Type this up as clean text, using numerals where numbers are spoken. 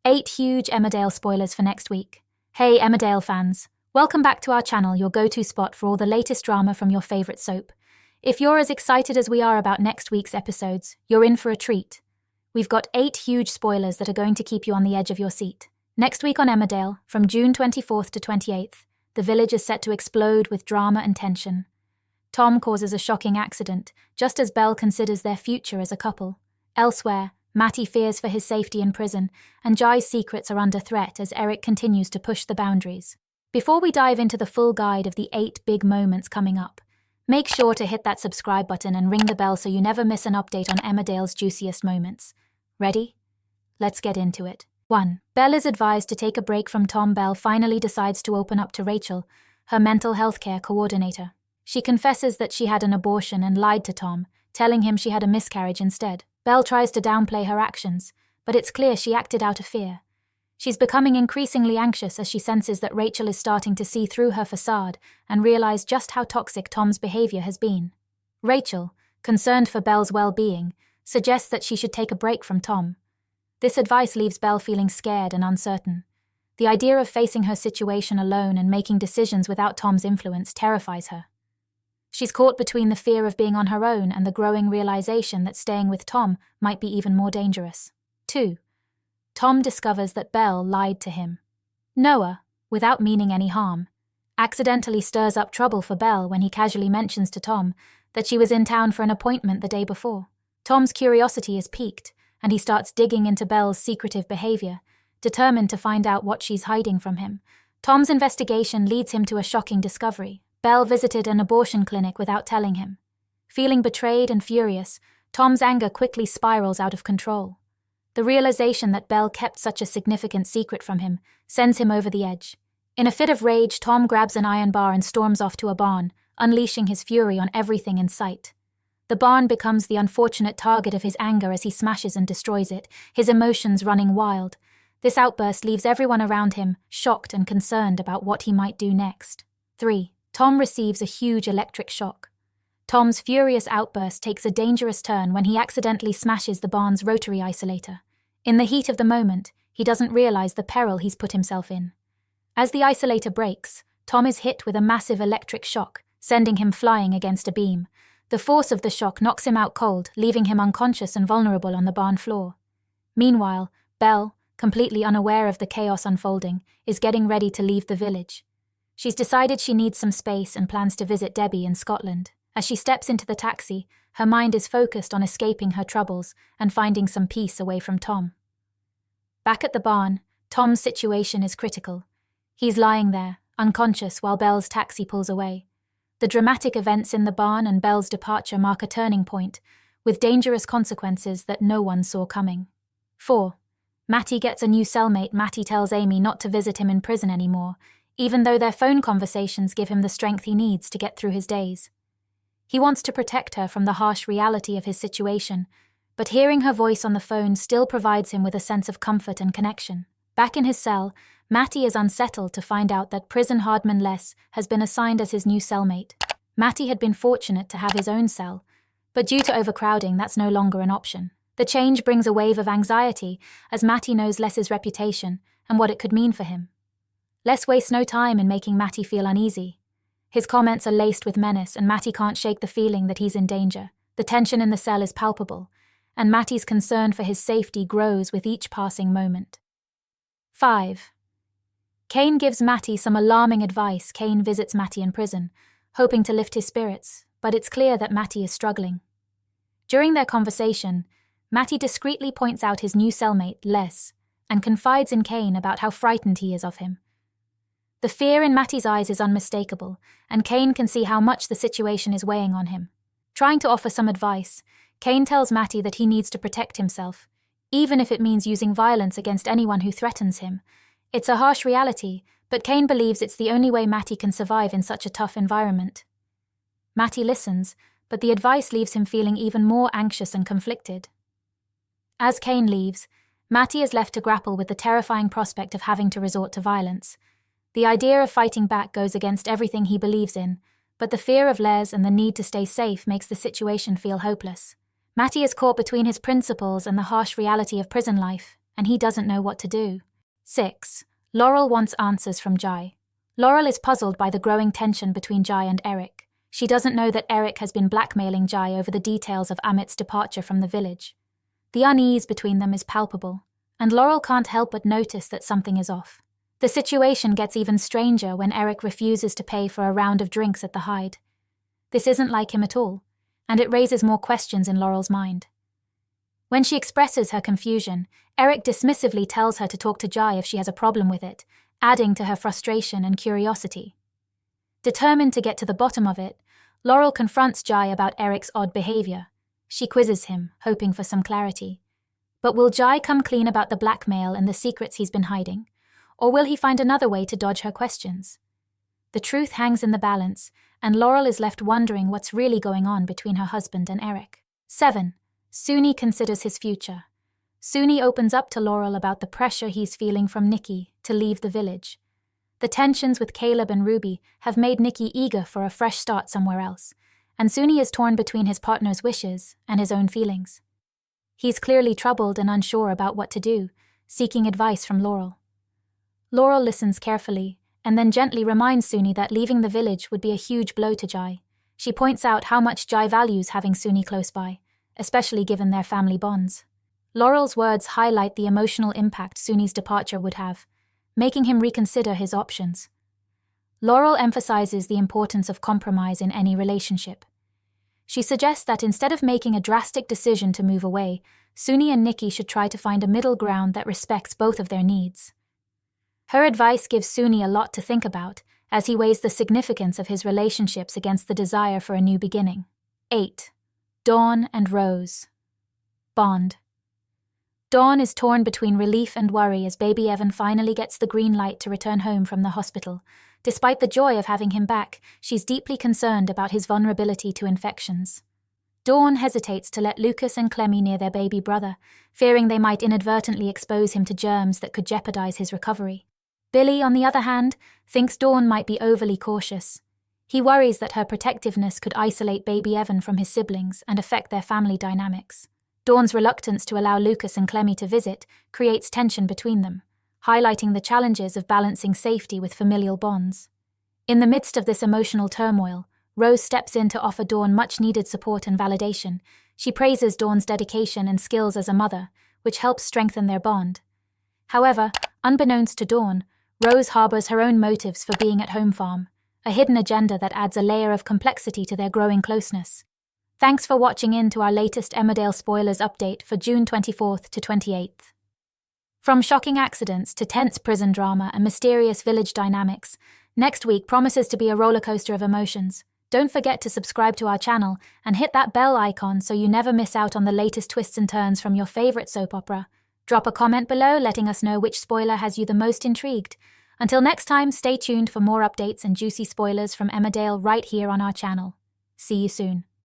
8 huge Emmerdale spoilers for next week. Hey Emmerdale fans, welcome back to our channel, your go-to spot for all the latest drama from your favourite soap. If you're as excited as we are about next week's episodes, you're in for a treat. We've got 8 huge spoilers that are going to keep you on the edge of your seat. Next week on Emmerdale, from June 24th to 28th, the village is set to explode with drama and tension. Tom causes a shocking accident, just as Belle considers their future as a couple. Elsewhere, Matty fears for his safety in prison, and Jai's secrets are under threat as Eric continues to push the boundaries. Before we dive into the full guide of the 8 big moments coming up, make sure to hit that subscribe button and ring the bell so you never miss an update on Emmerdale's juiciest moments. Ready? Let's get into it. 1. Belle is advised to take a break from Tom. Belle finally decides to open up to Rachel, her mental health care coordinator. She confesses that she had an abortion and lied to Tom, telling him she had a miscarriage instead. Belle tries to downplay her actions, but it's clear she acted out of fear. She's becoming increasingly anxious as she senses that Rachel is starting to see through her facade and realize just how toxic Tom's behavior has been. Rachel, concerned for Belle's well-being, suggests that she should take a break from Tom. This advice leaves Belle feeling scared and uncertain. The idea of facing her situation alone and making decisions without Tom's influence terrifies her. She's caught between the fear of being on her own and the growing realization that staying with Tom might be even more dangerous. 2. Tom discovers that Belle lied to him. Noah, without meaning any harm, accidentally stirs up trouble for Belle when he casually mentions to Tom that she was in town for an appointment the day before. Tom's curiosity is piqued, and he starts digging into Belle's secretive behavior, determined to find out what she's hiding from him. Tom's investigation leads him to a shocking discovery. Belle visited an abortion clinic without telling him. Feeling betrayed and furious, Tom's anger quickly spirals out of control. The realization that Belle kept such a significant secret from him sends him over the edge. In a fit of rage, Tom grabs an iron bar and storms off to a barn, unleashing his fury on everything in sight. The barn becomes the unfortunate target of his anger as he smashes and destroys it, his emotions running wild. This outburst leaves everyone around him shocked and concerned about what he might do next. 3. Tom receives a huge electric shock. Tom's furious outburst takes a dangerous turn when he accidentally smashes the barn's rotary isolator. In the heat of the moment, he doesn't realize the peril he's put himself in. As the isolator breaks, Tom is hit with a massive electric shock, sending him flying against a beam. The force of the shock knocks him out cold, leaving him unconscious and vulnerable on the barn floor. Meanwhile, Belle, completely unaware of the chaos unfolding, is getting ready to leave the village. She's decided she needs some space and plans to visit Debbie in Scotland. As she steps into the taxi, her mind is focused on escaping her troubles and finding some peace away from Tom. Back at the barn, Tom's situation is critical. He's lying there, unconscious, while Belle's taxi pulls away. The dramatic events in the barn and Belle's departure mark a turning point, with dangerous consequences that no one saw coming. 4. Matty gets a new cellmate. Matty tells Amy not to visit him in prison anymore, even though their phone conversations give him the strength he needs to get through his days. He wants to protect her from the harsh reality of his situation, but hearing her voice on the phone still provides him with a sense of comfort and connection. Back in his cell, Matty is unsettled to find out that prison hardman Les has been assigned as his new cellmate. Matty had been fortunate to have his own cell, but due to overcrowding, that's no longer an option. The change brings a wave of anxiety as Matty knows Les's reputation and what it could mean for him. Les wastes no time in making Matty feel uneasy. His comments are laced with menace, and Matty can't shake the feeling that he's in danger. The tension in the cell is palpable, and Matty's concern for his safety grows with each passing moment. 5. Cain gives Matty some alarming advice. Cain visits Matty in prison, hoping to lift his spirits, but it's clear that Matty is struggling. During their conversation, Matty discreetly points out his new cellmate, Les, and confides in Cain about how frightened he is of him. The fear in Matty's eyes is unmistakable, and Cain can see how much the situation is weighing on him. Trying to offer some advice, Cain tells Matty that he needs to protect himself, even if it means using violence against anyone who threatens him. It's a harsh reality, but Cain believes it's the only way Matty can survive in such a tough environment. Matty listens, but the advice leaves him feeling even more anxious and conflicted. As Cain leaves, Matty is left to grapple with the terrifying prospect of having to resort to violence. The idea of fighting back goes against everything he believes in, but the fear of Les and the need to stay safe makes the situation feel hopeless. Matty is caught between his principles and the harsh reality of prison life, and he doesn't know what to do. 6. Laurel wants answers from Jai. Laurel is puzzled by the growing tension between Jai and Eric. She doesn't know that Eric has been blackmailing Jai over the details of Amidst's departure from the village. The unease between them is palpable, and Laurel can't help but notice that something is off. The situation gets even stranger when Eric refuses to pay for a round of drinks at the Hyde. This isn't like him at all, and it raises more questions in Laurel's mind. When she expresses her confusion, Eric dismissively tells her to talk to Jai if she has a problem with it, adding to her frustration and curiosity. Determined to get to the bottom of it, Laurel confronts Jai about Eric's odd behavior. She quizzes him, hoping for some clarity. But will Jai come clean about the blackmail and the secrets he's been hiding? Or will he find another way to dodge her questions? The truth hangs in the balance, and Laurel is left wondering what's really going on between her husband and Eric. 7. Suni considers his future. Suni opens up to Laurel about the pressure he's feeling from Nikki to leave the village. The tensions with Caleb and Ruby have made Nikki eager for a fresh start somewhere else, and Suni is torn between his partner's wishes and his own feelings. He's clearly troubled and unsure about what to do, seeking advice from Laurel. Laurel listens carefully, and then gently reminds Suni that leaving the village would be a huge blow to Jai. She points out how much Jai values having Suni close by, especially given their family bonds. Laurel's words highlight the emotional impact Suni's departure would have, making him reconsider his options. Laurel emphasizes the importance of compromise in any relationship. She suggests that instead of making a drastic decision to move away, Suni and Nikki should try to find a middle ground that respects both of their needs. Her advice gives Suni a lot to think about as he weighs the significance of his relationships against the desire for a new beginning. 8. Dawn and Rose. Bond. Dawn is torn between relief and worry as baby Evan finally gets the green light to return home from the hospital. Despite the joy of having him back, she's deeply concerned about his vulnerability to infections. Dawn hesitates to let Lucas and Clemmy near their baby brother, fearing they might inadvertently expose him to germs that could jeopardize his recovery. Billy, on the other hand, thinks Dawn might be overly cautious. He worries that her protectiveness could isolate baby Evan from his siblings and affect their family dynamics. Dawn's reluctance to allow Lucas and Clemmy to visit creates tension between them, highlighting the challenges of balancing safety with familial bonds. In the midst of this emotional turmoil, Rose steps in to offer Dawn much-needed support and validation. She praises Dawn's dedication and skills as a mother, which helps strengthen their bond. However, unbeknownst to Dawn, Rose harbors her own motives for being at home farm, a hidden agenda that adds a layer of complexity to their growing closeness. Thanks for watching in to our latest Emmerdale spoilers update for June 24th to 28th. From shocking accidents to tense prison drama and mysterious village dynamics, next week promises to be a rollercoaster of emotions. Don't forget to subscribe to our channel and hit that bell icon so you never miss out on the latest twists and turns from your favorite soap opera. Drop a comment below letting us know which spoiler has you the most intrigued. Until next time, stay tuned for more updates and juicy spoilers from Emmerdale right here on our channel. See you soon.